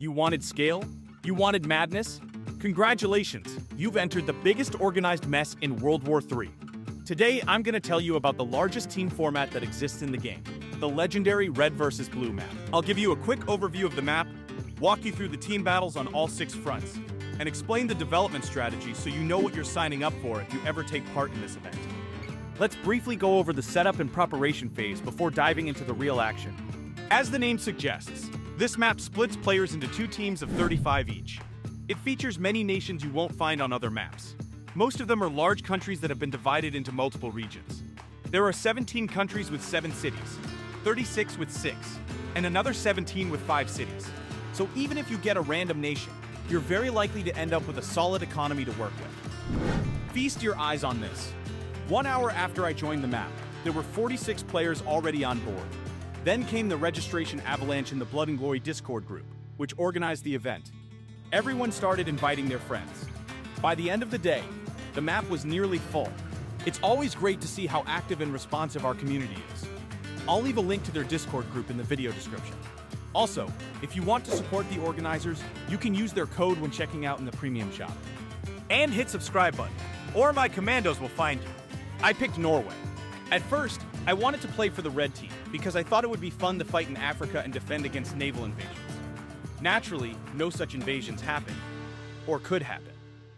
You wanted scale? You wanted madness? Congratulations, you've entered the biggest organized mess in World War III. Today, I'm going to tell you about the largest team format that exists in the game, the legendary Red vs. Blue map. I'll give you a quick overview of the map, walk you through the team battles on all 6 fronts, and explain the development strategy so you know what you're signing up for if you ever take part in this event. Let's briefly go over the setup and preparation phase before diving into the real action. As the name suggests, this map splits players into 2 teams of 35 each. It features many nations you won't find on other maps. Most of them are large countries that have been divided into multiple regions. There are 17 countries with 7 cities, 36 with 6, and another 17 with 5 cities. So even if you get a random nation, you're very likely to end up with a solid economy to work with. Feast your eyes on this. 1 hour after I joined the map, there were 46 players already on board. Then came the registration avalanche in the Bloodglory Discord group, which organized the event. Everyone started inviting their friends. By the end of the day, the map was nearly full. It's always great to see how active and responsive our community is. I'll leave a link to their Discord group in the video description. Also, if you want to support the organizers, you can use their code when checking out in the premium shop. And hit subscribe button, or my commandos will find you. I picked Norway. At first, I wanted to play for the red team because I thought it would be fun to fight in Africa and defend against naval invasions. Naturally, no such invasions happened, or could happen.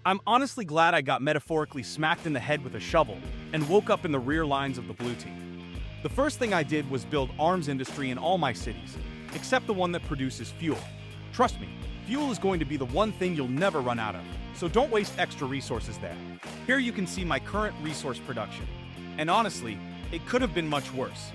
I'm honestly glad I got metaphorically smacked in the head with a shovel and woke up in the rear lines of the blue team. The first thing I did was build arms industry in all my cities, except the one that produces fuel. Trust me, fuel is going to be the one thing you'll never run out of, so don't waste extra resources there. Here you can see my current resource production. And honestly, it could have been much worse.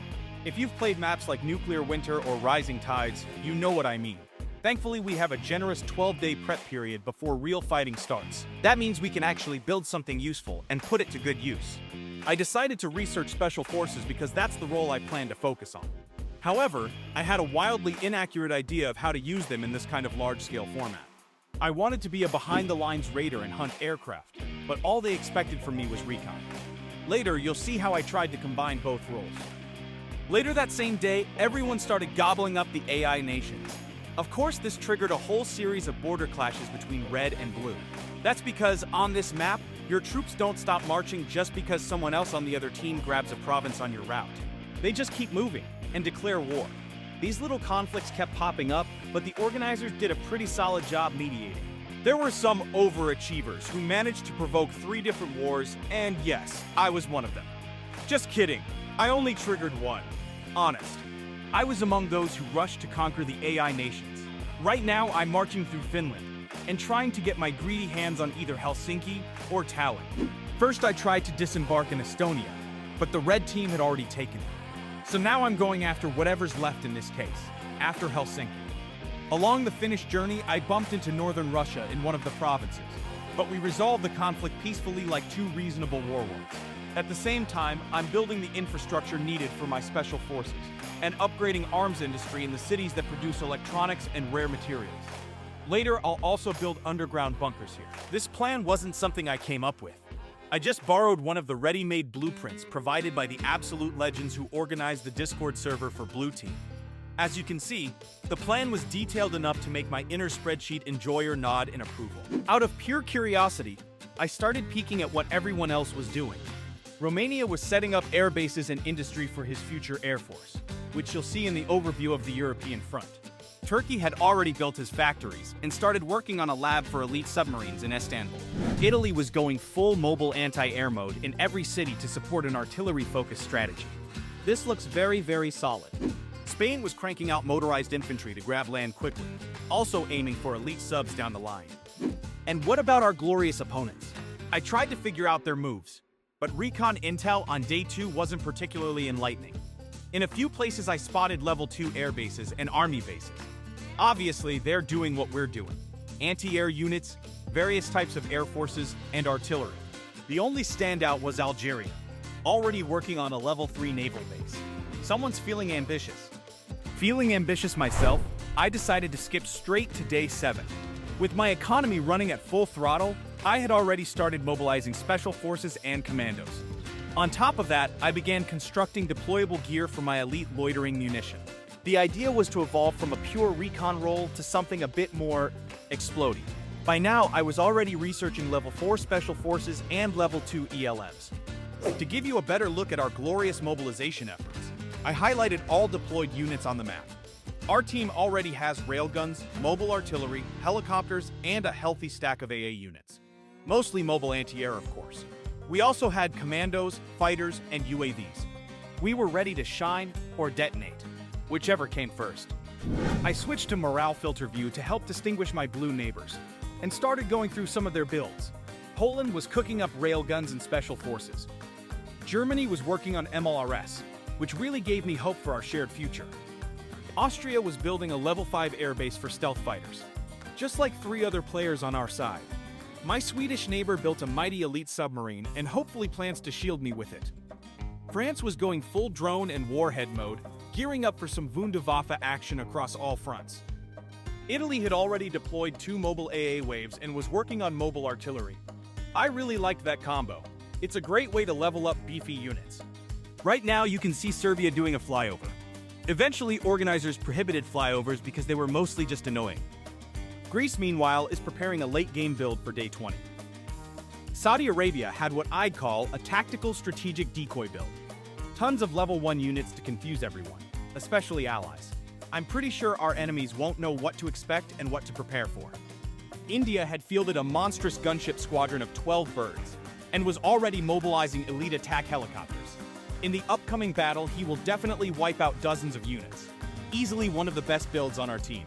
If you've played maps like Nuclear Winter or Rising Tides, you know what I mean. Thankfully, we have a generous 12-day prep period before real fighting starts. That means we can actually build something useful and put it to good use. I decided to research special forces because that's the role I plan to focus on. However, I had a wildly inaccurate idea of how to use them in this kind of large-scale format. I wanted to be a behind-the-lines raider and hunt aircraft, but all they expected from me was recon. Later, you'll see how I tried to combine both roles. Later that same day, everyone started gobbling up the AI nations. Of course, this triggered a whole series of border clashes between red and blue. That's because on this map, your troops don't stop marching just because someone else on the other team grabs a province on your route. They just keep moving and declare war. These little conflicts kept popping up, but the organizers did a pretty solid job mediating. There were some overachievers who managed to provoke 3 different wars, and yes, I was one of them. Just kidding, I only triggered one. Honest. I was among those who rushed to conquer the AI nations. Right now, I'm marching through Finland and trying to get my greedy hands on either Helsinki or Tallinn. First, I tried to disembark in Estonia, but the red team had already taken it. So now I'm going after whatever's left in this case, after Helsinki. Along the Finnish journey, I bumped into northern Russia in one of the provinces, but we resolved the conflict peacefully like 2 reasonable warlords. At the same time, I'm building the infrastructure needed for my special forces and upgrading arms industry in the cities that produce electronics and rare materials. Later, I'll also build underground bunkers here. This plan wasn't something I came up with. I just borrowed one of the ready-made blueprints provided by the absolute legends who organized the Discord server for Blue Team. As you can see, the plan was detailed enough to make my inner spreadsheet enjoyer nod in approval. Out of pure curiosity, I started peeking at what everyone else was doing. Romania was setting up air bases and industry for his future air force, which you'll see in the overview of the European front. Turkey had already built his factories and started working on a lab for elite submarines in Istanbul. Italy was going full mobile anti-air mode in every city to support an artillery-focused strategy. This looks very, very solid. Spain was cranking out motorized infantry to grab land quickly, also aiming for elite subs down the line. And what about our glorious opponents? I tried to figure out their moves, but recon intel on day 2 wasn't particularly enlightening. In a few places I spotted level 2 air bases and army bases. Obviously, they're doing what we're doing. Anti-air units, various types of air forces, and artillery. The only standout was Algeria, already working on a level 3 naval base. Someone's feeling ambitious. Feeling ambitious myself, I decided to skip straight to day 7. With my economy running at full throttle, I had already started mobilizing special forces and commandos. On top of that, I began constructing deployable gear for my elite loitering munition. The idea was to evolve from a pure recon role to something a bit more explodey. By now, I was already researching level 4 Special Forces and level 2 ELMs. To give you a better look at our glorious mobilization efforts, I highlighted all deployed units on the map. Our team already has railguns, mobile artillery, helicopters, and a healthy stack of AA units. Mostly mobile anti-air, of course. We also had commandos, fighters, and UAVs. We were ready to shine or detonate, whichever came first. I switched to morale filter view to help distinguish my blue neighbors, and started going through some of their builds. Poland was cooking up railguns and special forces. Germany was working on MLRS, which really gave me hope for our shared future. Austria was building a level 5 airbase for stealth fighters, just like 3 other players on our side. My Swedish neighbor built a mighty elite submarine and hopefully plans to shield me with it. France was going full drone and warhead mode, gearing up for some Wunderwaffe action across all fronts. Italy had already deployed 2 mobile AA waves and was working on mobile artillery. I really liked that combo. It's a great way to level up beefy units. Right now you can see Serbia doing a flyover. Eventually, organizers prohibited flyovers because they were mostly just annoying. Greece, meanwhile, is preparing a late-game build for day 20. Saudi Arabia had what I'd call a tactical strategic decoy build. Tons of level 1 units to confuse everyone, especially allies. I'm pretty sure our enemies won't know what to expect and what to prepare for. India had fielded a monstrous gunship squadron of 12 birds, and was already mobilizing elite attack helicopters. In the upcoming battle, he will definitely wipe out dozens of units. Easily one of the best builds on our team.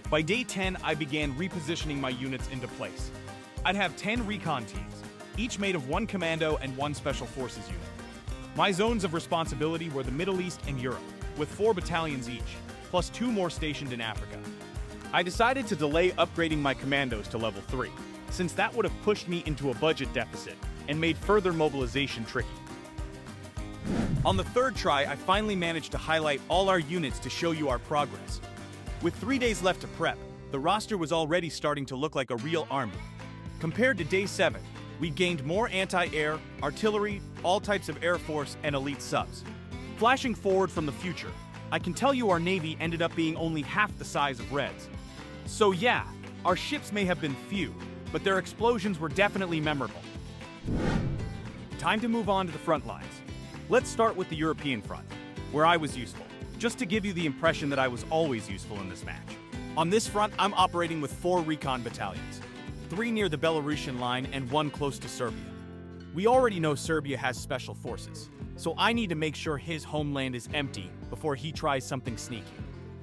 By day 10, I began repositioning my units into place. I'd have 10 recon teams, each made of 1 commando and 1 special forces unit. My zones of responsibility were the Middle East and Europe, with 4 battalions each, plus 2 more stationed in Africa. I decided to delay upgrading my commandos to level 3, since that would have pushed me into a budget deficit and made further mobilization tricky. On the 3rd try, I finally managed to highlight all our units to show you our progress. With 3 days left to prep, the roster was already starting to look like a real army. Compared to day 7, we gained more anti-air, artillery, all types of air force, and elite subs. Flashing forward from the future, I can tell you our navy ended up being only half the size of Red's. So yeah, our ships may have been few, but their explosions were definitely memorable. Time to move on to the front lines. Let's start with the European front, where I was useful, just to give you the impression that I was always useful in this match. On this front, I'm operating with 4 recon battalions, 3 near the Belarusian line and 1 close to Serbia. We already know Serbia has special forces, so I need to make sure his homeland is empty before he tries something sneaky.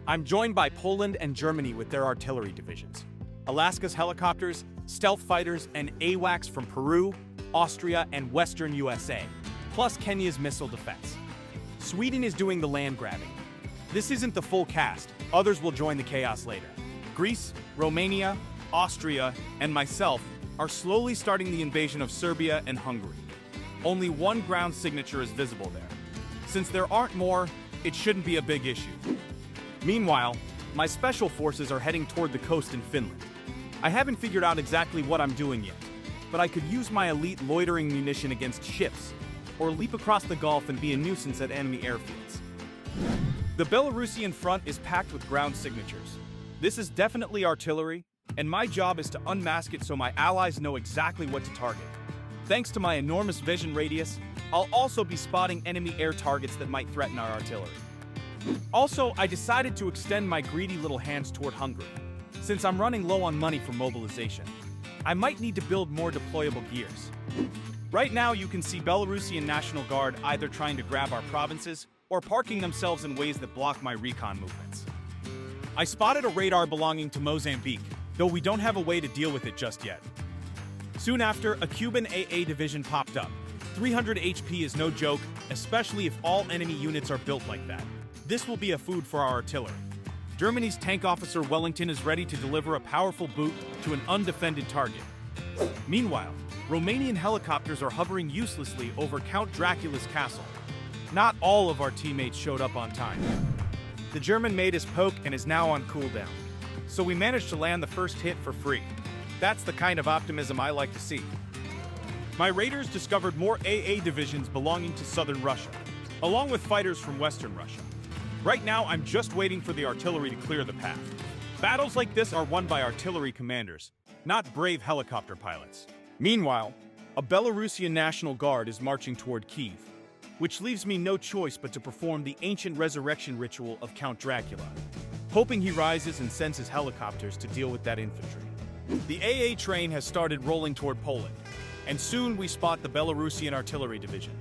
I'm joined by Poland and Germany with their artillery divisions, Alaska's helicopters, stealth fighters, and AWACS from Peru, Austria, and Western USA, plus Kenya's missile defense. Sweden is doing the land grabbing. This isn't the full cast, others will join the chaos later. Greece, Romania, Austria, and myself are slowly starting the invasion of Serbia and Hungary. Only 1 ground signature is visible there. Since there aren't more, it shouldn't be a big issue. Meanwhile, my special forces are heading toward the coast in Finland. I haven't figured out exactly what I'm doing yet, but I could use my elite loitering munition against ships, or leap across the Gulf and be a nuisance at enemy airfields. The Belarusian front is packed with ground signatures. This is definitely artillery, and my job is to unmask it so my allies know exactly what to target. Thanks to my enormous vision radius, I'll also be spotting enemy air targets that might threaten our artillery. Also, I decided to extend my greedy little hands toward Hungary, since I'm running low on money for mobilization. I might need to build more deployable gears. Right now, you can see Belarusian National Guard either trying to grab our provinces or parking themselves in ways that block my recon movements. I spotted a radar belonging to Mozambique, though we don't have a way to deal with it just yet. Soon after, a Cuban AA division popped up. 300 HP is no joke, especially if all enemy units are built like that. This will be a food for our artillery. Germany's tank officer Wellington is ready to deliver a powerful boot to an undefended target. Meanwhile, Romanian helicopters are hovering uselessly over Count Dracula's castle. Not all of our teammates showed up on time. The German made his poke and is now on cooldown, so we managed to land the first hit for free. That's the kind of optimism I like to see. My raiders discovered more AA divisions belonging to southern Russia, along with fighters from western Russia. Right now, I'm just waiting for the artillery to clear the path. Battles like this are won by artillery commanders, not brave helicopter pilots. Meanwhile, a Belarusian National Guard is marching toward Kyiv, which leaves me no choice but to perform the ancient resurrection ritual of Count Dracula, hoping he rises and sends his helicopters to deal with that infantry. The AA train has started rolling toward Poland, and soon we spot the Belarusian Artillery Division.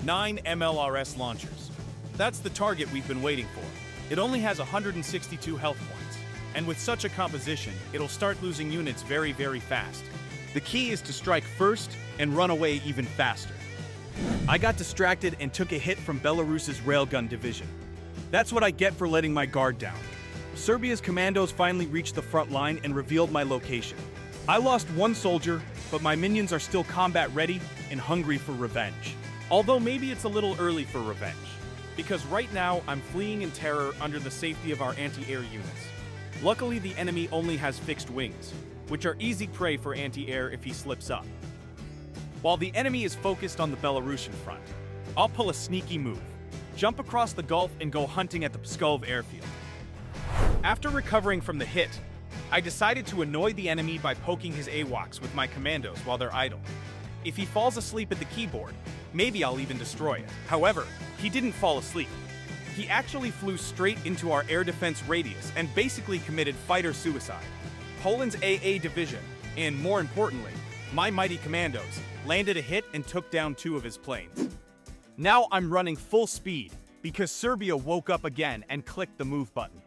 9 MLRS launchers. That's the target we've been waiting for. It only has 162 health points, and with such a composition, it'll start losing units very, very fast. The key is to strike first and run away even faster. I got distracted and took a hit from Belarus's railgun division. That's what I get for letting my guard down. Serbia's commandos finally reached the front line and revealed my location. I lost one soldier, but my minions are still combat ready and hungry for revenge. Although maybe it's a little early for revenge, because right now I'm fleeing in terror under the safety of our anti-air units. Luckily, the enemy only has fixed wings, which are easy prey for anti-air if he slips up. While the enemy is focused on the Belarusian front, I'll pull a sneaky move, jump across the Gulf and go hunting at the Pskov airfield. After recovering from the hit, I decided to annoy the enemy by poking his AWACS with my commandos while they're idle. If he falls asleep at the keyboard, maybe I'll even destroy it. However, he didn't fall asleep. He actually flew straight into our air defense radius and basically committed fighter suicide. Poland's AA division, and more importantly, my mighty commandos, landed a hit and took down 2 of his planes. Now I'm running full speed because Serbia woke up again and clicked the move button.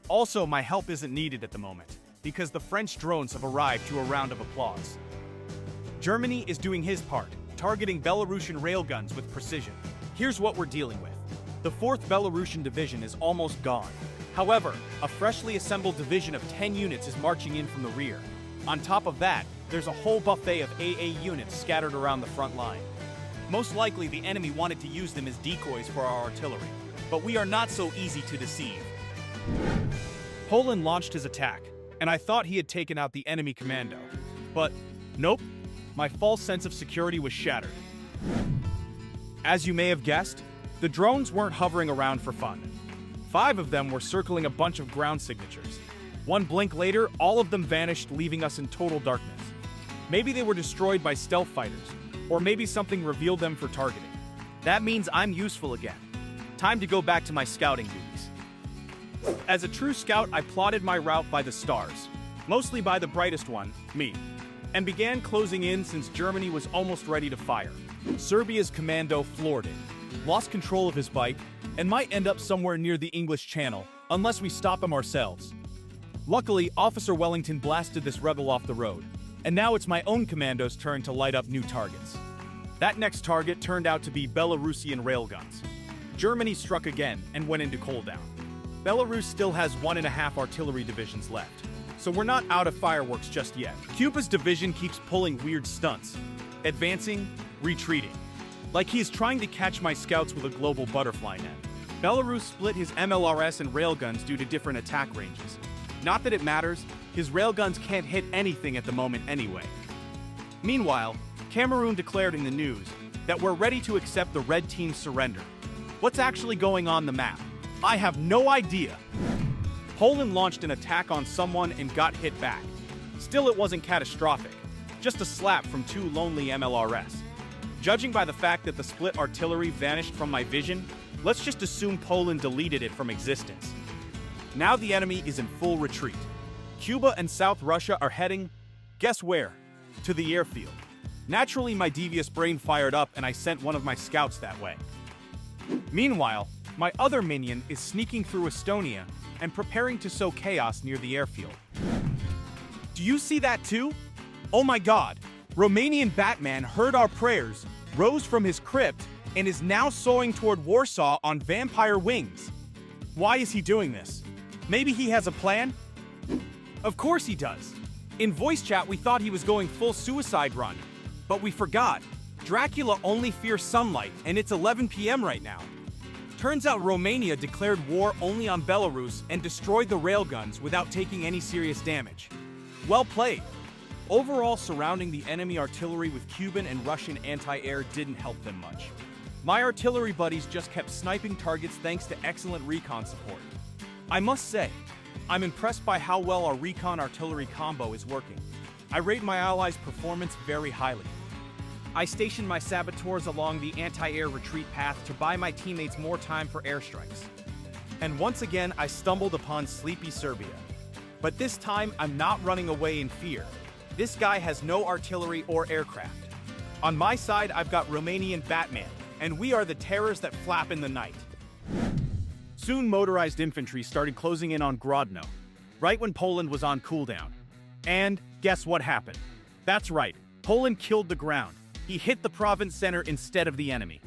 Also, my help isn't needed at the moment because the French drones have arrived to a round of applause. Germany is doing his part, targeting Belarusian railguns with precision. Here's what we're dealing with. The 4th Belarusian division is almost gone. However, a freshly assembled division of 10 units is marching in from the rear. On top of that, there's a whole buffet of AA units scattered around the front line. Most likely, the enemy wanted to use them as decoys for our artillery, but we are not so easy to deceive. Poland launched his attack, and I thought he had taken out the enemy commando. But nope, my false sense of security was shattered. As you may have guessed, the drones weren't hovering around for fun. 5 of them were circling a bunch of ground signatures. One blink later, all of them vanished, leaving us in total darkness. Maybe they were destroyed by stealth fighters, or maybe something revealed them for targeting. That means I'm useful again. Time to go back to my scouting duties. As a true scout, I plotted my route by the stars, mostly by the brightest one, me, and began closing in since Germany was almost ready to fire. Serbia's commando floored it, lost control of his bike, and might end up somewhere near the English Channel, unless we stop him ourselves. Luckily, Officer Wellington blasted this rebel off the road, and now it's my own commando's turn to light up new targets. That next target turned out to be Belarusian railguns. Germany struck again and went into cool down. Belarus still has 1.5 artillery divisions left, so we're not out of fireworks just yet. Cuba's division keeps pulling weird stunts, advancing, retreating, like he is trying to catch my scouts with a global butterfly net. Belarus split his MLRS and railguns due to different attack ranges. Not that it matters, his railguns can't hit anything at the moment anyway. Meanwhile, Cameroon declared in the news that we're ready to accept the red team's surrender. What's actually going on the map? I have no idea. Poland launched an attack on someone and got hit back. Still, it wasn't catastrophic, just a slap from 2 lonely MLRS. Judging by the fact that the split artillery vanished from my vision, let's just assume Poland deleted it from existence. Now the enemy is in full retreat. Cuba and South Russia are heading, guess where? To the airfield. Naturally, my devious brain fired up and I sent one of my scouts that way. Meanwhile, my other minion is sneaking through Estonia and preparing to sow chaos near the airfield. Do you see that too? Oh my god! Romanian Batman heard our prayers, rose from his crypt, and is now soaring toward Warsaw on vampire wings. Why is he doing this? Maybe he has a plan? Of course he does. In voice chat, we thought he was going full suicide run, but we forgot. Dracula only fears sunlight, and it's 11 p.m. right now. Turns out Romania declared war only on Belarus and destroyed the railguns without taking any serious damage. Well played. Overall, surrounding the enemy artillery with Cuban and Russian anti-air didn't help them much. My artillery buddies just kept sniping targets thanks to excellent recon support. I must say, I'm impressed by how well our recon artillery combo is working. I rate my allies' performance very highly. I stationed my saboteurs along the anti-air retreat path to buy my teammates more time for airstrikes. And once again, I stumbled upon sleepy Serbia. But this time, I'm not running away in fear. This guy has no artillery or aircraft. On my side, I've got Romanian Batman, and we are the terrors that flap in the night. Soon, motorized infantry started closing in on Grodno, right when Poland was on cooldown. And guess what happened? That's right, Poland killed the ground. He hit the province center instead of the enemy.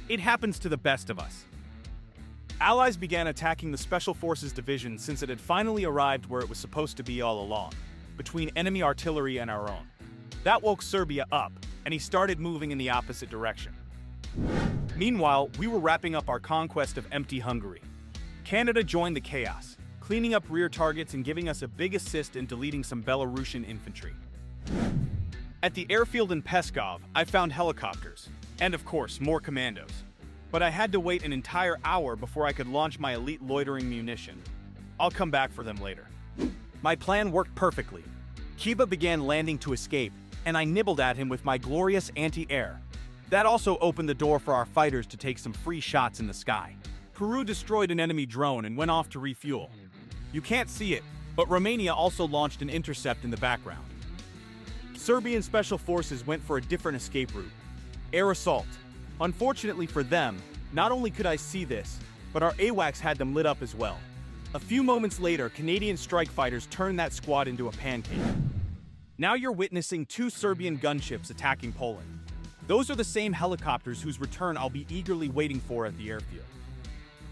It happens to the best of us. Allies began attacking the Special Forces division since it had finally arrived where it was supposed to be all along, between enemy artillery and our own. That woke Serbia up, and he started moving in the opposite direction. Meanwhile, we were wrapping up our conquest of empty Hungary. Canada joined the chaos, cleaning up rear targets and giving us a big assist in deleting some Belarusian infantry. At the airfield in Peskov, I found helicopters, and of course, more commandos. But I had to wait an entire hour before I could launch my elite loitering munition. I'll come back for them later. My plan worked perfectly. Kiba began landing to escape, and I nibbled at him with my glorious anti-air. That also opened the door for our fighters to take some free shots in the sky. Peru destroyed an enemy drone and went off to refuel. You can't see it, but Romania also launched an intercept in the background. Serbian Special Forces went for a different escape route: air assault. Unfortunately for them, not only could I see this, but our AWACS had them lit up as well. A few moments later, Canadian strike fighters turned that squad into a pancake. Now you're witnessing 2 Serbian gunships attacking Poland. Those are the same helicopters whose return I'll be eagerly waiting for at the airfield.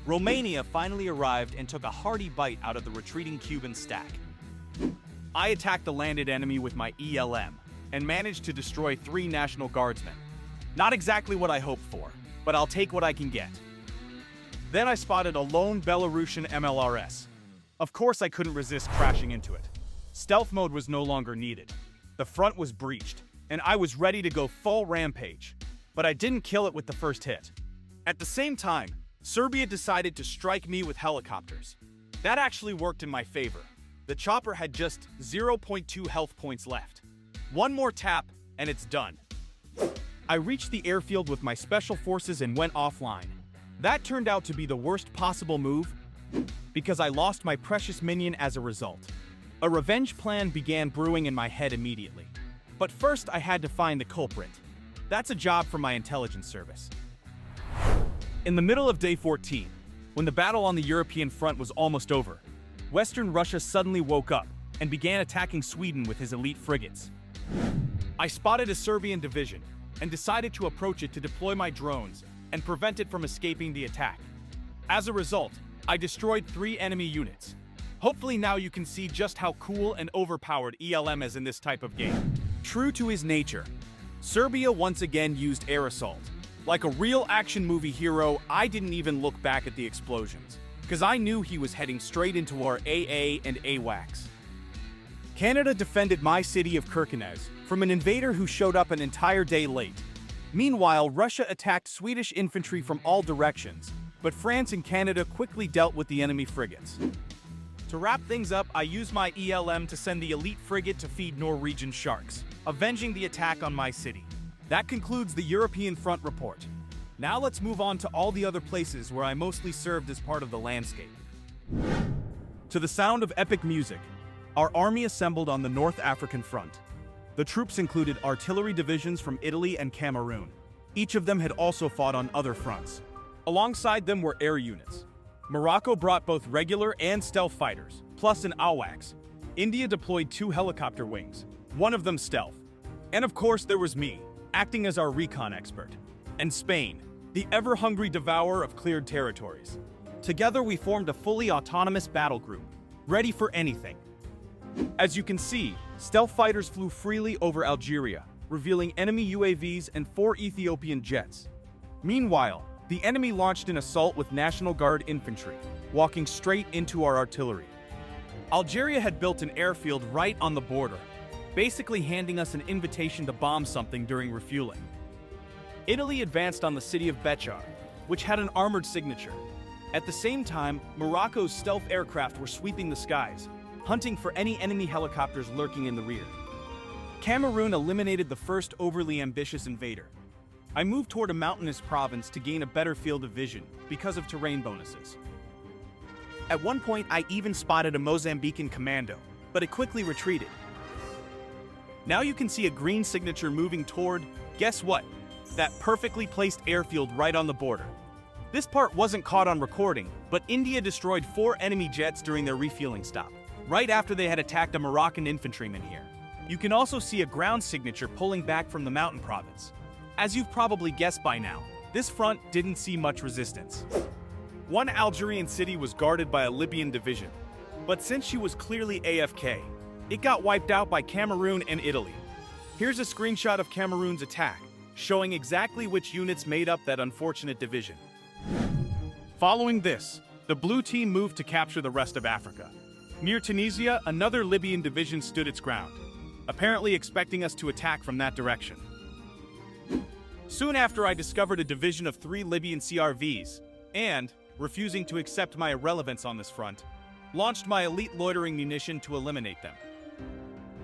Romania finally arrived and took a hearty bite out of the retreating Cuban stack. I attacked the landed enemy with my ELM and managed to destroy 3 National Guardsmen. Not exactly what I hoped for, but I'll take what I can get. Then I spotted a lone Belarusian MLRS. Of course I couldn't resist crashing into it. Stealth mode was no longer needed. The front was breached, and I was ready to go full rampage. But I didn't kill it with the first hit. At the same time, Serbia decided to strike me with helicopters. That actually worked in my favor. The chopper had just 0.2 health points left. One more tap, and it's done. I reached the airfield with my special forces and went offline. That turned out to be the worst possible move, because I lost my precious minion as a result. A revenge plan began brewing in my head immediately. But first I had to find the culprit. That's a job for my intelligence service. In the middle of day 14, when the battle on the European front was almost over, Western Russia suddenly woke up and began attacking Sweden with his elite frigates. I spotted a Serbian division and decided to approach it to deploy my drones and prevent it from escaping the attack. As a result, I destroyed 3 enemy units. Hopefully now you can see just how cool and overpowered ELM is in this type of game. True to his nature, Serbia once again used air assault. Like a real action movie hero, I didn't even look back at the explosions, because I knew he was heading straight into our AA and AWACS. Canada defended my city of Kirkenes from an invader who showed up an entire day late. Meanwhile, Russia attacked Swedish infantry from all directions, but France and Canada quickly dealt with the enemy frigates. To wrap things up, I used my ELM to send the elite frigate to feed Norwegian sharks, avenging the attack on my city. That concludes the European front report. Now let's move on to all the other places where I mostly served as part of the landscape. To the sound of epic music, our army assembled on the North African front. The troops included artillery divisions from Italy and Cameroon. Each of them had also fought on other fronts. Alongside them were air units. Morocco brought both regular and stealth fighters, plus an AWACS. India deployed 2 helicopter wings, one of them stealth. And of course there was me, acting as our recon expert. And Spain, the ever-hungry devourer of cleared territories. Together we formed a fully autonomous battle group, ready for anything. As you can see, stealth fighters flew freely over Algeria, revealing enemy UAVs and 4 Ethiopian jets. Meanwhile, the enemy launched an assault with National Guard infantry, walking straight into our artillery. Algeria had built an airfield right on the border, basically handing us an invitation to bomb something during refueling. Italy advanced on the city of Bechar, which had an armored signature. At the same time, Morocco's stealth aircraft were sweeping the skies, hunting for any enemy helicopters lurking in the rear. Cameroon eliminated the first overly ambitious invader. I moved toward a mountainous province to gain a better field of vision because of terrain bonuses. At one point, I even spotted a Mozambican commando, but it quickly retreated. Now you can see a green signature moving toward, guess what? That perfectly placed airfield right on the border. This part wasn't caught on recording, but India destroyed 4 enemy jets during their refueling stop, right after they had attacked a Moroccan infantryman here. You can also see a ground signature pulling back from the mountain province. As you've probably guessed by now, this front didn't see much resistance. One Algerian city was guarded by a Libyan division, but since she was clearly AFK, it got wiped out by Cameroon and Italy. Here's a screenshot of Cameroon's attack, showing exactly which units made up that unfortunate division. Following this, the blue team moved to capture the rest of Africa. Near Tunisia, another Libyan division stood its ground, apparently expecting us to attack from that direction. Soon after, I discovered a division of 3 Libyan CRVs, and, refusing to accept my irrelevance on this front, launched my elite loitering munition to eliminate them.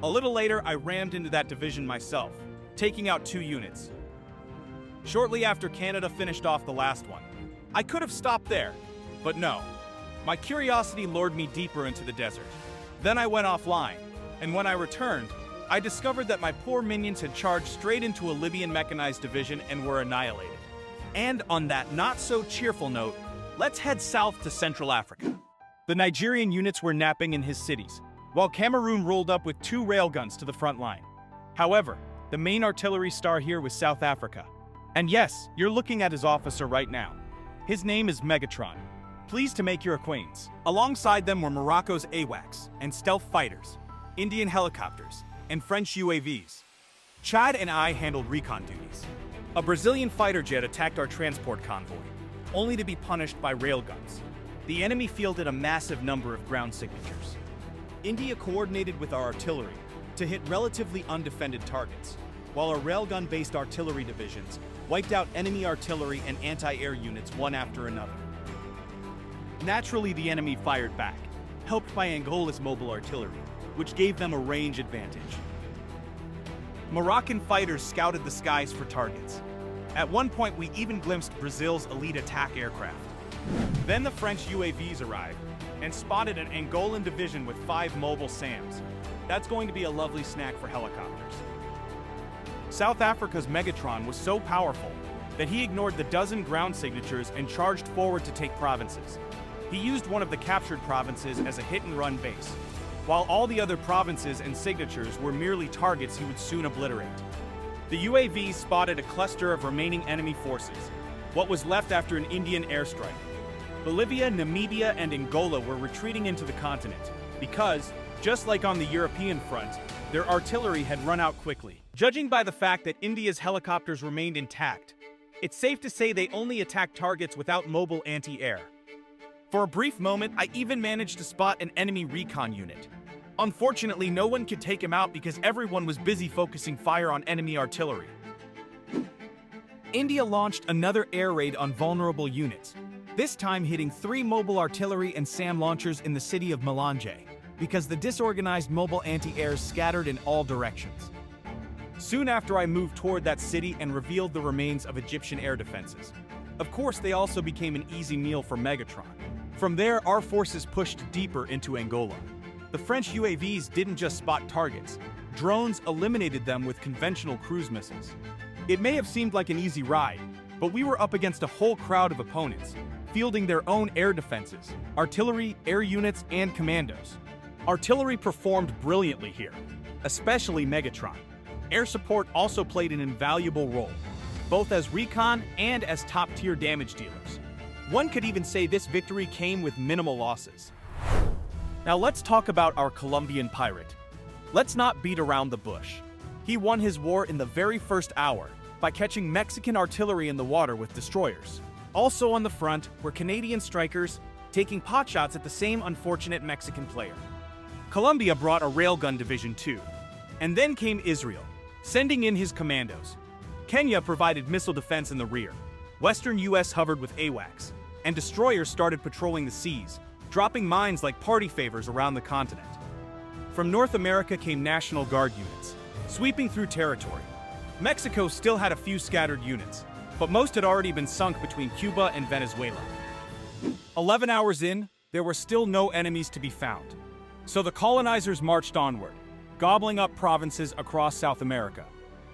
A little later, I rammed into that division myself, taking out 2 units. Shortly after, Canada finished off the last one. I could have stopped there, but no. My curiosity lured me deeper into the desert. Then I went offline, and when I returned, I discovered that my poor minions had charged straight into a Libyan mechanized division and were annihilated. And on that not-so-cheerful note, let's head south to Central Africa. The Nigerian units were napping in his cities, while Cameroon rolled up with 2 railguns to the front line. However, the main artillery star here was South Africa. And yes, you're looking at his officer right now. His name is Megatron. Pleased to make your acquaintance. Alongside them were Morocco's AWACS and stealth fighters, Indian helicopters, and French UAVs. Chad and I handled recon duties. A Brazilian fighter jet attacked our transport convoy, only to be punished by railguns. The enemy fielded a massive number of ground signatures. India coordinated with our artillery to hit relatively undefended targets, while our railgun-based artillery divisions wiped out enemy artillery and anti-air units one after another. Naturally, the enemy fired back, helped by Angola's mobile artillery, which gave them a range advantage. Moroccan fighters scouted the skies for targets. At one point, we even glimpsed Brazil's elite attack aircraft. Then the French UAVs arrived and spotted an Angolan division with 5 mobile SAMs. That's going to be a lovely snack for helicopters. South Africa's Megatron was so powerful that he ignored the dozen ground signatures and charged forward to take provinces. He used one of the captured provinces as a hit-and-run base, while all the other provinces and signatures were merely targets he would soon obliterate. The UAVs spotted a cluster of remaining enemy forces, what was left after an Indian airstrike. Bolivia, Namibia, and Angola were retreating into the continent because, just like on the European front, their artillery had run out quickly. Judging by the fact that India's helicopters remained intact, it's safe to say they only attacked targets without mobile anti-air. For a brief moment, I even managed to spot an enemy recon unit. Unfortunately, no one could take him out because everyone was busy focusing fire on enemy artillery. India launched another air raid on vulnerable units, this time hitting 3 mobile artillery and SAM launchers in the city of Malanje, because the disorganized mobile anti-airs scattered in all directions. Soon after, I moved toward that city and revealed the remains of Egyptian air defenses. Of course, they also became an easy meal for Megatron. From there, our forces pushed deeper into Angola. The French UAVs didn't just spot targets. Drones eliminated them with conventional cruise missiles. It may have seemed like an easy ride, but we were up against a whole crowd of opponents, fielding their own air defenses, artillery, air units, and commandos. Artillery performed brilliantly here, especially Megatron. Air support also played an invaluable role, both as recon and as top-tier damage dealers. One could even say this victory came with minimal losses. Now let's talk about our Colombian pirate. Let's not beat around the bush. He won his war in the very first hour by catching Mexican artillery in the water with destroyers. Also on the front were Canadian strikers taking potshots at the same unfortunate Mexican player. Colombia brought a railgun division too. And then came Israel, sending in his commandos. Kenya provided missile defense in the rear. Western US hovered with AWACS, and destroyers started patrolling the seas, dropping mines like party favors around the continent. From North America came National Guard units, sweeping through territory. Mexico still had a few scattered units, but most had already been sunk between Cuba and Venezuela. 11 hours in, there were still no enemies to be found. So the colonizers marched onward, gobbling up provinces across South America.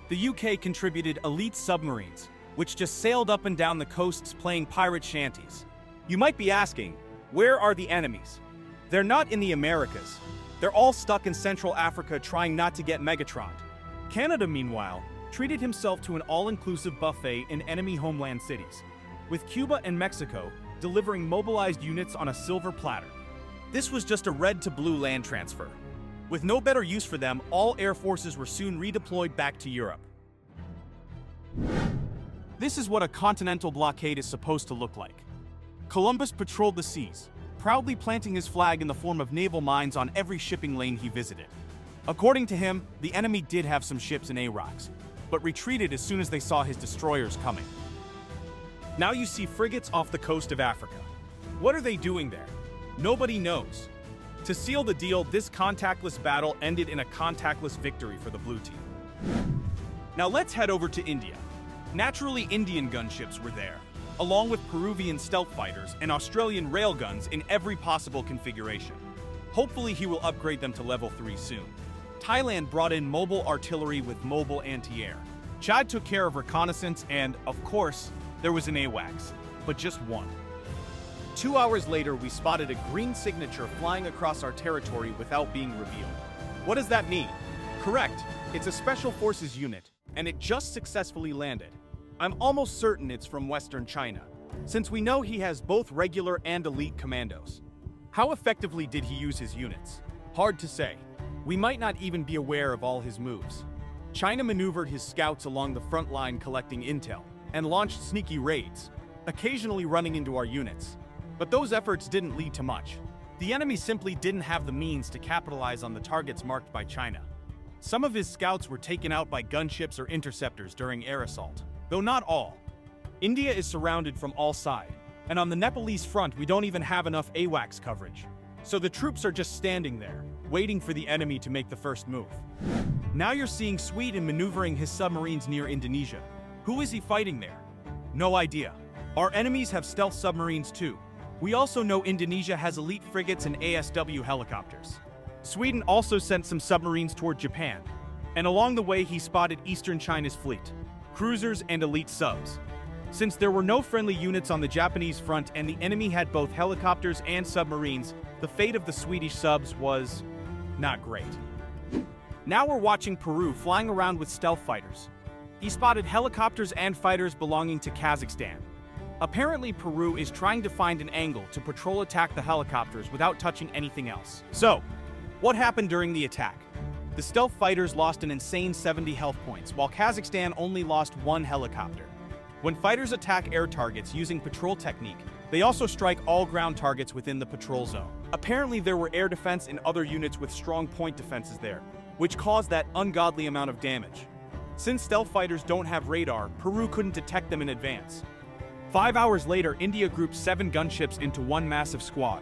The UK contributed elite submarines, which just sailed up and down the coasts playing pirate shanties. You might be asking, where are the enemies? They're not in the Americas. They're all stuck in Central Africa trying not to get Megatroned. Canada, meanwhile, treated himself to an all-inclusive buffet in enemy homeland cities, with Cuba and Mexico delivering mobilized units on a silver platter. This was just a red to blue land transfer. With no better use for them, all air forces were soon redeployed back to Europe. This is what a continental blockade is supposed to look like. Columbus patrolled the seas, proudly planting his flag in the form of naval mines on every shipping lane he visited. According to him, the enemy did have some ships in AWACS, but retreated as soon as they saw his destroyers coming. Now you see frigates off the coast of Africa. What are they doing there? Nobody knows. To seal the deal, this contactless battle ended in a contactless victory for the blue team. Now let's head over to India. Naturally, Indian gunships were there, along with Peruvian stealth fighters and Australian railguns in every possible configuration. Hopefully he will upgrade them to level 3 soon. Thailand brought in mobile artillery with mobile anti-air. Chad took care of reconnaissance and, of course, there was an AWACS, but just one. 2 hours later, we spotted a green signature flying across our territory without being revealed. What does that mean? Correct, it's a special forces unit, and it just successfully landed. I'm almost certain it's from Western China, since we know he has both regular and elite commandos. How effectively did he use his units? Hard to say. We might not even be aware of all his moves. China maneuvered his scouts along the front line collecting intel, and launched sneaky raids, occasionally running into our units. But those efforts didn't lead to much. The enemy simply didn't have the means to capitalize on the targets marked by China. Some of his scouts were taken out by gunships or interceptors during air assault, though not all. India is surrounded from all sides, and on the Nepalese front we don't even have enough AWACS coverage. So the troops are just standing there, waiting for the enemy to make the first move. Now you're seeing Sweden maneuvering his submarines near Indonesia. Who is he fighting there? No idea. Our enemies have stealth submarines too. We also know Indonesia has elite frigates and ASW helicopters. Sweden also sent some submarines toward Japan, and along the way he spotted Eastern China's fleet, cruisers and elite subs. Since there were no friendly units on the Japanese front and the enemy had both helicopters and submarines, the fate of the Swedish subs was not great. Now we're watching Peru flying around with stealth fighters. He spotted helicopters and fighters belonging to Kazakhstan. Apparently, Peru is trying to find an angle to patrol attack the helicopters without touching anything else. So, what happened during the attack? The stealth fighters lost an insane 70 health points, while Kazakhstan only lost 1 helicopter. When fighters attack air targets using patrol technique, they also strike all ground targets within the patrol zone. Apparently, there were air defense and other units with strong point defenses there, which caused that ungodly amount of damage. Since stealth fighters don't have radar, Peru couldn't detect them in advance. 5 hours later, India grouped 7 gunships into one massive squad,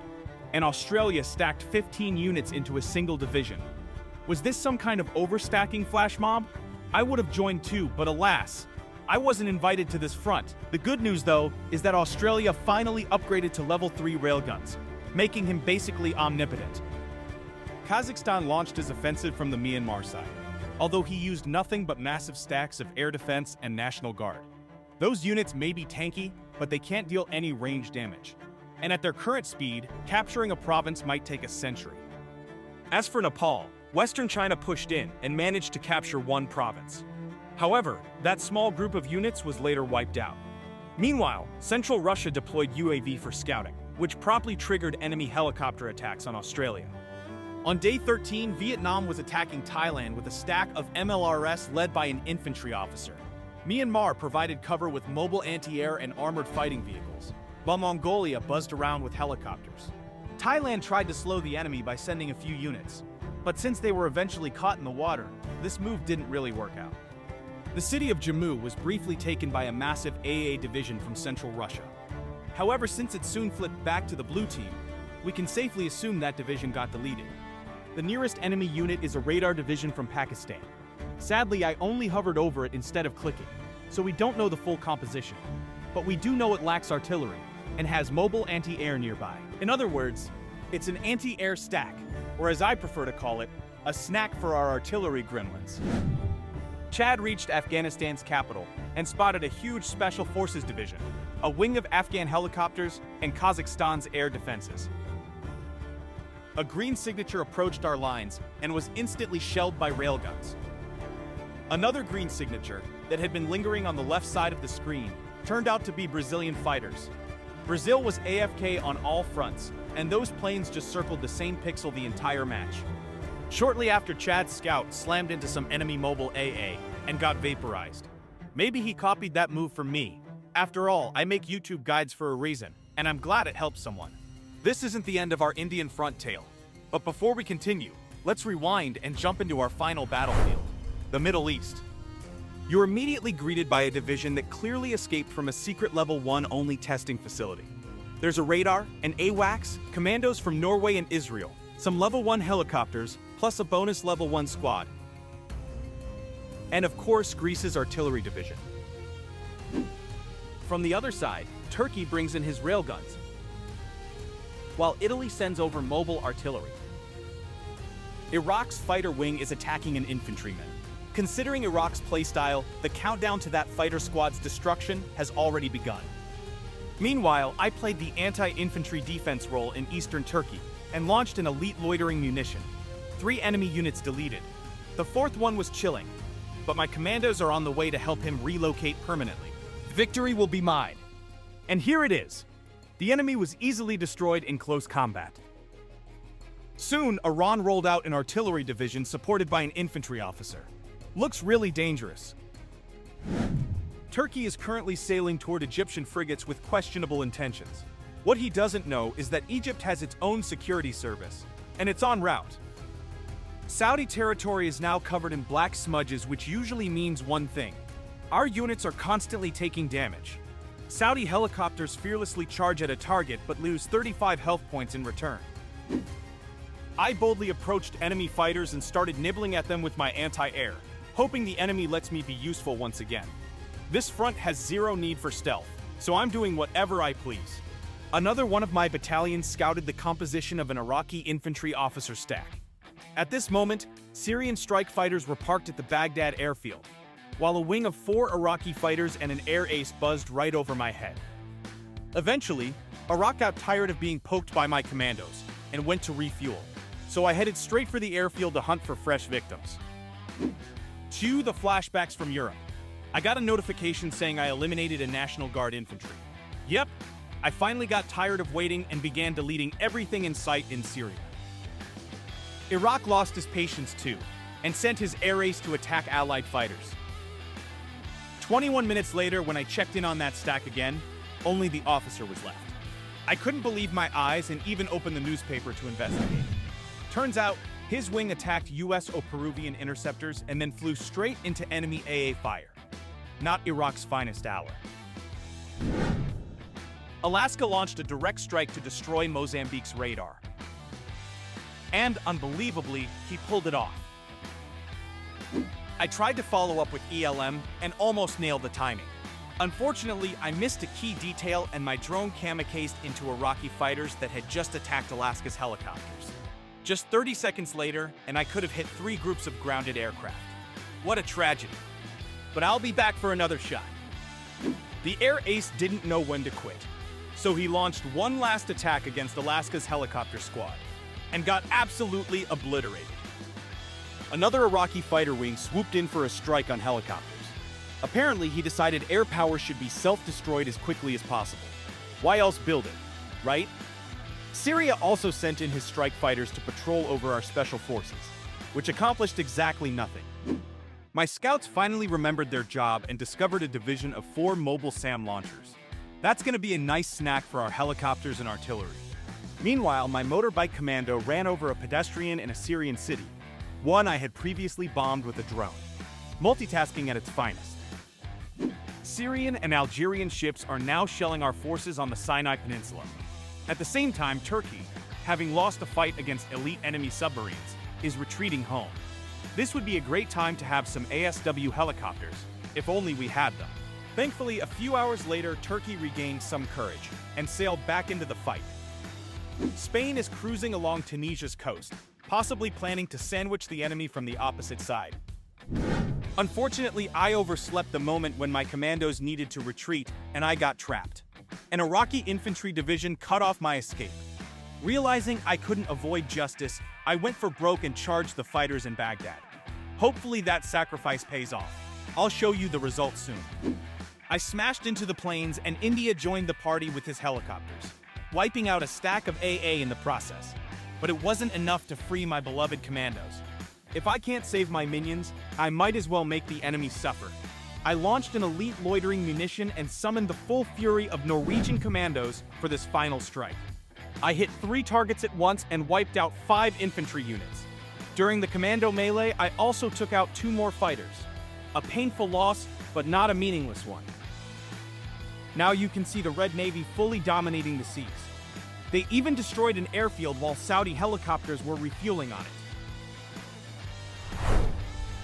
and Australia stacked 15 units into a single division. Was this some kind of overstacking flash mob? I would have joined too, but alas, I wasn't invited to this front. The good news, though, is that Australia finally upgraded to level 3 railguns, making him basically omnipotent. Kazakhstan launched his offensive from the Myanmar side, although he used nothing but massive stacks of air defense and National Guard. Those units may be tanky, but they can't deal any range damage. And at their current speed, capturing a province might take a century. As for Nepal, Western China pushed in and managed to capture 1 province. However, that small group of units was later wiped out. Meanwhile, Central Russia deployed UAV for scouting, which promptly triggered enemy helicopter attacks on Australia. On day 13, Vietnam was attacking Thailand with a stack of MLRS led by an infantry officer. Myanmar provided cover with mobile anti-air and armored fighting vehicles, while Mongolia buzzed around with helicopters. Thailand tried to slow the enemy by sending a few units, but since they were eventually caught in the water, this move didn't really work out. The city of Jammu was briefly taken by a massive AA division from central Russia. However, since it soon flipped back to the blue team, we can safely assume that division got deleted. The nearest enemy unit is a radar division from Pakistan. Sadly, I only hovered over it instead of clicking, so we don't know the full composition. But we do know it lacks artillery and has mobile anti-air nearby. In other words, it's an anti-air stack, or as I prefer to call it, a snack for our artillery gremlins. Chad reached Afghanistan's capital and spotted a huge Special Forces division, a wing of Afghan helicopters, and Kazakhstan's air defenses. A green signature approached our lines and was instantly shelled by railguns. Another green signature that had been lingering on the left side of the screen turned out to be Brazilian fighters. Brazil was AFK on all fronts, and those planes just circled the same pixel the entire match. Shortly after, Chad's scout slammed into some enemy mobile AA and got vaporized. Maybe he copied that move from me. After all, I make YouTube guides for a reason, and I'm glad it helps someone. This isn't the end of our Indian front tale. But before we continue, let's rewind and jump into our final battlefield, the Middle East. You're immediately greeted by a division that clearly escaped from a secret level 1 only testing facility. There's a radar, an AWACS, commandos from Norway and Israel, some level 1 helicopters, plus a bonus level 1 squad. And of course, Greece's artillery division. From the other side, Turkey brings in his railguns, while Italy sends over mobile artillery. Iraq's fighter wing is attacking an infantryman. Considering Iraq's playstyle, the countdown to that fighter squad's destruction has already begun. Meanwhile, I played the anti-infantry defense role in eastern Turkey and launched an elite loitering munition. 3 enemy units deleted. The 4th one was chilling, but my commandos are on the way to help him relocate permanently. Victory will be mine. And here it is. The enemy was easily destroyed in close combat. Soon, Iran rolled out an artillery division supported by an infantry officer. Looks really dangerous. Turkey is currently sailing toward Egyptian frigates with questionable intentions. What he doesn't know is that Egypt has its own security service, and it's en route. Saudi territory is now covered in black smudges, which usually means one thing. Our units are constantly taking damage. Saudi helicopters fearlessly charge at a target but lose 35 health points in return. I boldly approached enemy fighters and started nibbling at them with my anti-air, hoping the enemy lets me be useful once again. This front has zero need for stealth, so I'm doing whatever I please. Another one of my battalions scouted the composition of an Iraqi infantry officer stack. At this moment, Syrian strike fighters were parked at the Baghdad airfield, while a wing of 4 Iraqi fighters and an air ace buzzed right over my head. Eventually, Iraq got tired of being poked by my commandos and went to refuel, so I headed straight for the airfield to hunt for fresh victims. Cue the flashbacks from Europe. I got a notification saying I eliminated a National Guard infantry. Yep, I finally got tired of waiting and began deleting everything in sight in Syria. Iraq lost his patience too, and sent his air ace to attack Allied fighters. 21 minutes later, when I checked in on that stack again, only the officer was left. I couldn't believe my eyes and even opened the newspaper to investigate. Turns out, his wing attacked US or Peruvian interceptors and then flew straight into enemy AA fire. Not Iraq's finest hour. Alaska launched a direct strike to destroy Mozambique's radar. And unbelievably, he pulled it off. I tried to follow up with ELM and almost nailed the timing. Unfortunately, I missed a key detail and my drone kamikazed into Iraqi fighters that had just attacked Alaska's helicopters. Just 30 seconds later, and I could have hit 3 groups of grounded aircraft. What a tragedy. But I'll be back for another shot. The air ace didn't know when to quit, so he launched one last attack against Alaska's helicopter squad and got absolutely obliterated. Another Iraqi fighter wing swooped in for a strike on helicopters. Apparently, he decided air power should be self-destroyed as quickly as possible. Why else build it, right? Syria also sent in his strike fighters to patrol over our special forces, which accomplished exactly nothing. My scouts finally remembered their job and discovered a division of 4 mobile SAM launchers. That's going to be a nice snack for our helicopters and artillery. Meanwhile, my motorbike commando ran over a pedestrian in a Syrian city, one I had previously bombed with a drone. multitasking at its finest. Syrian and Algerian ships are now shelling our forces on the Sinai Peninsula. At the same time, Turkey, having lost a fight against elite enemy submarines, is retreating home. This would be a great time to have some ASW helicopters, if only we had them. Thankfully, a few hours later, Turkey regained some courage and sailed back into the fight. Spain is cruising along Tunisia's coast, possibly planning to sandwich the enemy from the opposite side. Unfortunately, I overslept the moment when my commandos needed to retreat and I got trapped. An Iraqi infantry division cut off my escape. Realizing I couldn't avoid justice, I went for broke and charged the fighters in Baghdad. Hopefully that sacrifice pays off. I'll show you the results soon. I smashed into the planes and India joined the party with his helicopters, wiping out a stack of AA in the process. But it wasn't enough to free my beloved commandos. If I can't save my minions, I might as well make the enemy suffer. I launched an elite loitering munition and summoned the full fury of Norwegian commandos for this final strike. I hit 3 targets at once and wiped out 5 infantry units. During the commando melee, I also took out 2 more fighters. A painful loss, but not a meaningless one. Now you can see the Red Navy fully dominating the seas. They even destroyed an airfield while Saudi helicopters were refueling on it.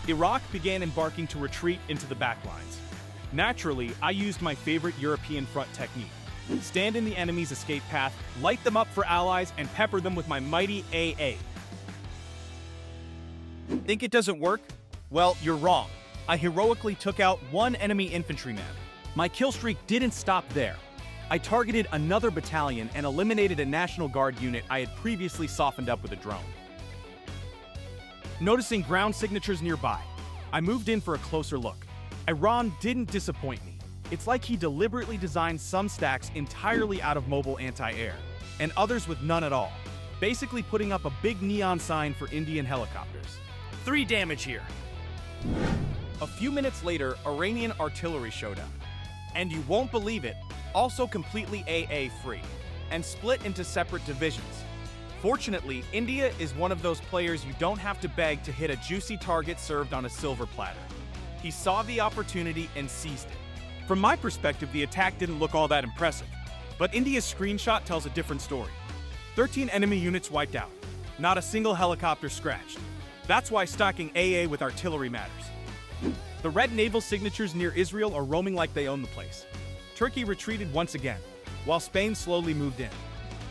Iraq began embarking to retreat into the backlines. Naturally, I used my favorite European front technique. Stand in the enemy's escape path, light them up for allies, and pepper them with my mighty AA. Think it doesn't work? Well, you're wrong. I heroically took out 1 enemy infantryman. My kill streak didn't stop there. I targeted another battalion and eliminated a National Guard unit I had previously softened up with a drone. Noticing ground signatures nearby, I moved in for a closer look. Iran didn't disappoint me. It's like he deliberately designed some stacks entirely out of mobile anti-air, and others with none at all, basically putting up a big neon sign for Indian helicopters. 3 damage here. A few minutes later, Iranian artillery showed up. And you won't believe it, also completely AA free, and split into separate divisions. Fortunately, India is one of those players you don't have to beg to hit a juicy target served on a silver platter. He saw the opportunity and seized it. From my perspective, the attack didn't look all that impressive, but India's screenshot tells a different story. 13 enemy units wiped out, not a single helicopter scratched. That's why stocking AA with artillery matters. The red naval signatures near Israel are roaming like they own the place. Turkey retreated once again, while Spain slowly moved in.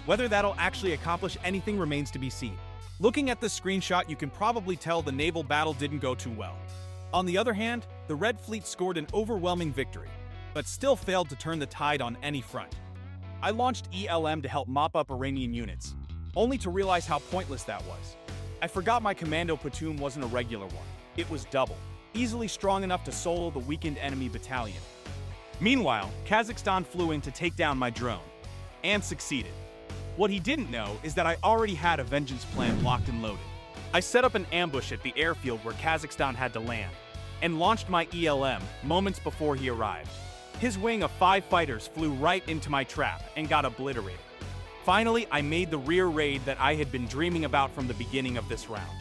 Whether that'll actually accomplish anything remains to be seen. Looking at this screenshot, you can probably tell the naval battle didn't go too well. On the other hand, the Red Fleet scored an overwhelming victory, but still failed to turn the tide on any front. I launched ELM to help mop up Iranian units, only to realize how pointless that was. I forgot my commando platoon wasn't a regular one. It was double, easily strong enough to solo the weakened enemy battalion. Meanwhile, Kazakhstan flew in to take down my drone, and succeeded. What he didn't know is that I already had a vengeance plan locked and loaded. I set up an ambush at the airfield where Kazakhstan had to land, and launched my ELM moments before he arrived. His wing of 5 fighters flew right into my trap and got obliterated. Finally, I made the rear raid that I had been dreaming about from the beginning of this round.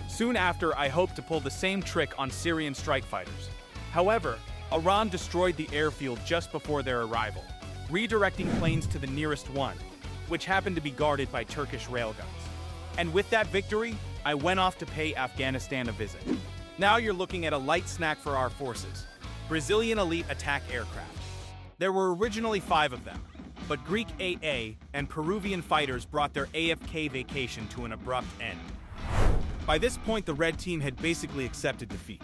Soon after, I hoped to pull the same trick on Syrian strike fighters. However, Iran destroyed the airfield just before their arrival, redirecting planes to the nearest one, which happened to be guarded by Turkish railguns. And with that victory, I went off to pay Afghanistan a visit. Now you're looking at a light snack for our forces: Brazilian elite attack aircraft. There were originally 5 of them, but Greek AA and Peruvian fighters brought their AFK vacation to an abrupt end. By this point, the red team had basically accepted defeat.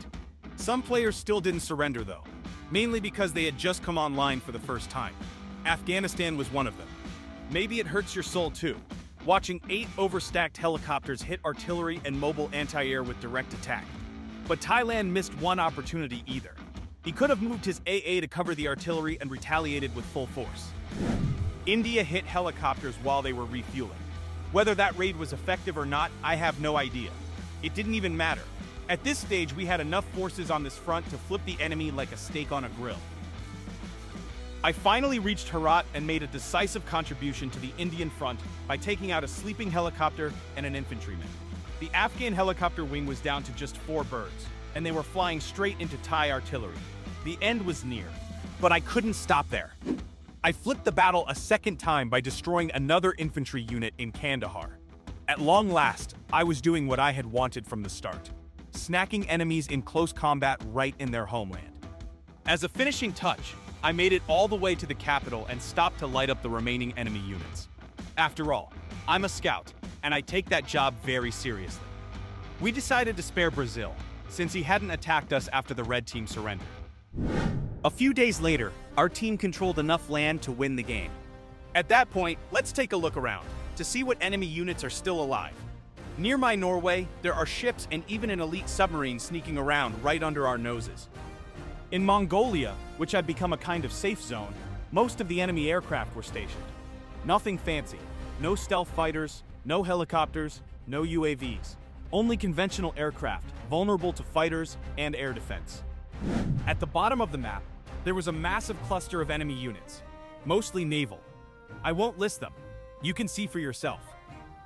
Some players still didn't surrender though, mainly because they had just come online for the first time. Afghanistan was one of them. Maybe it hurts your soul too, watching 8 overstacked helicopters hit artillery and mobile anti-air with direct attack. But Thailand missed one opportunity either. He could have moved his AA to cover the artillery and retaliated with full force. India hit helicopters while they were refueling. Whether that raid was effective or not, I have no idea. It didn't even matter. At this stage, we had enough forces on this front to flip the enemy like a steak on a grill. I finally reached Herat and made a decisive contribution to the Indian front by taking out a sleeping helicopter and an infantryman. The Afghan helicopter wing was down to just 4 birds, and they were flying straight into Thai artillery. The end was near, but I couldn't stop there. I flipped the battle a second time by destroying another infantry unit in Kandahar. At long last, I was doing what I had wanted from the start, snacking enemies in close combat right in their homeland. As a finishing touch, I made it all the way to the capital and stopped to light up the remaining enemy units. After all, I'm a scout, and I take that job very seriously. We decided to spare Brazil, since he hadn't attacked us after the red team surrendered. A few days later, our team controlled enough land to win the game. At that point, let's take a look around to see what enemy units are still alive. Near my Norway, there are ships and even an elite submarine sneaking around right under our noses. In Mongolia, which had become a kind of safe zone, most of the enemy aircraft were stationed. Nothing fancy, no stealth fighters, no helicopters, no UAVs. Only conventional aircraft, vulnerable to fighters and air defense. At the bottom of the map, there was a massive cluster of enemy units, mostly naval. I won't list them. You can see for yourself.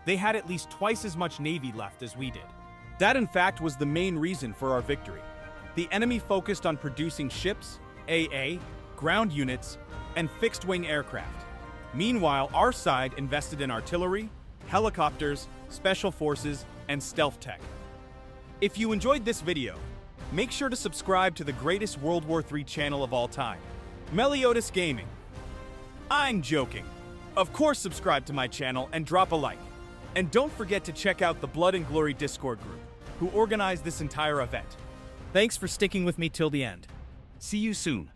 They had at least twice as much Navy left as we did. That, in fact, was the main reason for our victory. The enemy focused on producing ships, AA, ground units, and fixed-wing aircraft. Meanwhile, our side invested in artillery, helicopters, special forces, and stealth tech. If you enjoyed this video, make sure to subscribe to the greatest World War III channel of all time, Meliodas Gaming. I'm joking. Of course, subscribe to my channel and drop a like. And don't forget to check out the Blood and Glory Discord group, who organized this entire event. Thanks for sticking with me till the end. See you soon.